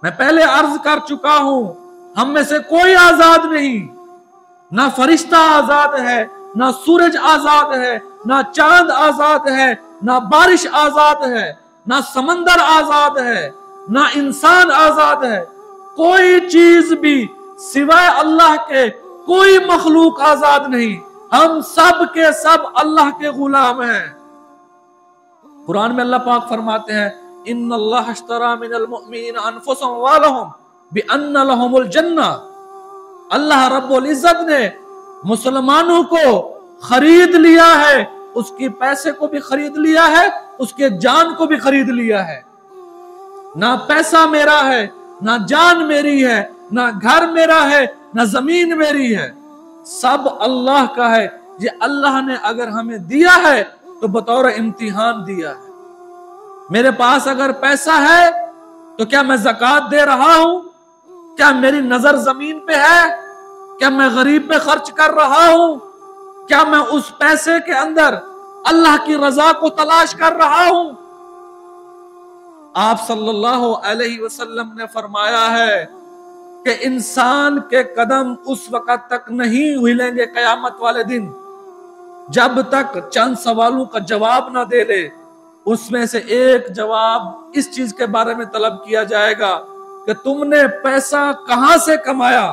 मैं पहले अर्ज कर चुका हूं, हम में से कोई आजाद नहीं, ना फरिश्ता आजाद है, ना सूरज आजाद है, ना चांद आजाद है, ना बारिश आजाद है, ना समंदर आजाद है, ना इंसान आजाद है। कोई चीज भी सिवाय अल्लाह के कोई मखलूक आजाद नहीं। हम सब के सब अल्लाह के गुलाम हैं। कुरान में अल्लाह पाक फरमाते हैं, इन्नल्लाह अश्तरा मिनल मुमिनीन अनफुसहुम व लहुम बिअन्ना लहुमुल जन्नह। अल्लाह रब्बुल इज्जत ने मुसलमानों को खरीद लिया है, उसके पैसे को भी खरीद लिया है, उसके जान को भी खरीद लिया है। ना पैसा मेरा है, ना जान मेरी है, ना घर मेरा है, ना जमीन मेरी है, सब अल्लाह का है। ये अल्लाह ने अगर हमें दिया है तो बतौर इम्तिहान दिया है। मेरे पास अगर पैसा है तो क्या मैं ज़कात दे रहा हूं? क्या मेरी नजर जमीन पे है? क्या मैं गरीब पे खर्च कर रहा हूं? क्या मैं उस पैसे के अंदर अल्लाह की रजा को तलाश कर रहा हूं? आप सल्लल्लाहु अलैहि वसल्लम ने फरमाया है कि इंसान के कदम उस वक्त तक नहीं हिलेंगे कयामत वाले दिन जब तक चंद सवालों का जवाब ना दे ले। उसमें से एक जवाब इस चीज के बारे में तलब किया जाएगा कि तुमने पैसा कहां से कमाया,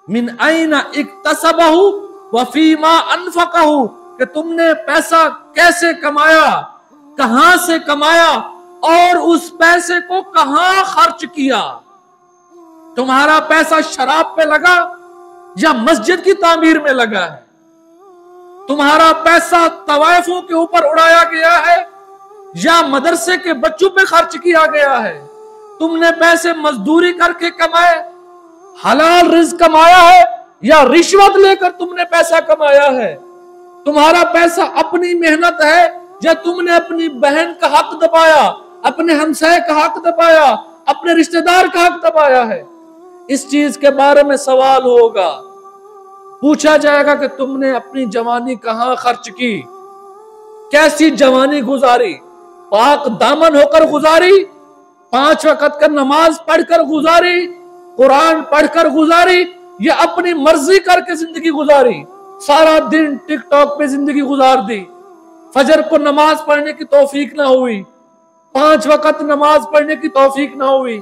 मिन ऐना इक्तसबहु व फीमा अनफकहु, कि तुमने पैसा कैसे कमाया, कहां से कमाया और उस पैसे को कहां खर्च किया। तुम्हारा पैसा शराब पे लगा या मस्जिद की तामीर में लगा है? तुम्हारा पैसा तवाइफों के ऊपर उड़ाया गया है या मदरसे के बच्चों पे खर्च किया गया है? तुमने पैसे मजदूरी करके कमाए, हलाल रिज़्क कमाया है या रिश्वत लेकर तुमने पैसा कमाया है? तुम्हारा पैसा अपनी मेहनत है या तुमने अपनी बहन का हक दबाया, अपने हमसाये का हक दबाया, अपने रिश्तेदार का हक दबाया है? इस चीज के बारे में सवाल होगा। पूछा जाएगा कि तुमने अपनी जवानी कहां खर्च की, कैसी जवानी गुजारी, पाक दामन होकर गुजारी, 5 वक्त का नमाज पढ़कर गुजारी, कुरान पढ़कर गुजारी, या अपनी मर्जी करके जिंदगी गुजारी, सारा दिन टिकटॉक पे जिंदगी गुजार दी, फजर को नमाज पढ़ने की तौफीक ना हुई, 5 वक्त नमाज पढ़ने की तौफीक ना हुई,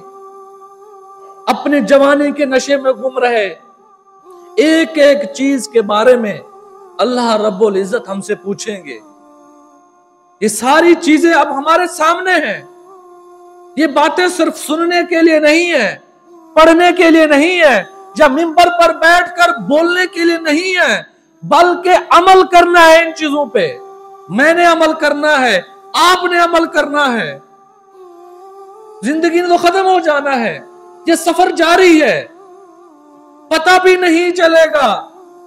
अपने जवानी के नशे में गुम रहे। एक एक चीज के बारे में अल्लाह रब्बुल इज्जत हमसे पूछेंगे। ये सारी चीजें अब हमारे सामने हैं। ये बातें सिर्फ सुनने के लिए नहीं है, पढ़ने के लिए नहीं है, या मिंबर पर बैठकर बोलने के लिए नहीं है, बल्कि अमल करना है इन चीजों पे। मैंने अमल करना है, आपने अमल करना है। जिंदगी ने तो खत्म हो जाना है, ये सफर जारी है, पता भी नहीं चलेगा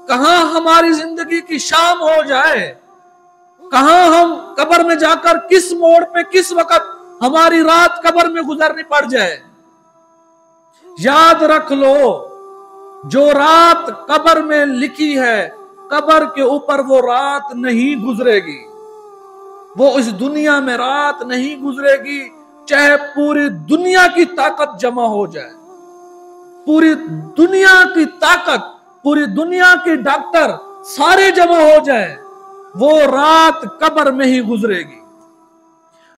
कहां हमारी जिंदगी की शाम हो जाए, कहां हम कब्र में जाकर किस मोड़ पे किस वक्त हमारी रात कब्र में गुजरनी पड़ जाए। याद रख लो, जो रात कब्र में लिखी है, कब्र के ऊपर वो रात नहीं गुजरेगी, वो इस दुनिया में रात नहीं गुजरेगी, चाहे पूरी दुनिया की ताकत जमा हो जाए, पूरी दुनिया की ताकत, पूरी दुनिया के डॉक्टर सारे जमा हो जाए, वो रात कब्र में ही गुजरेगी।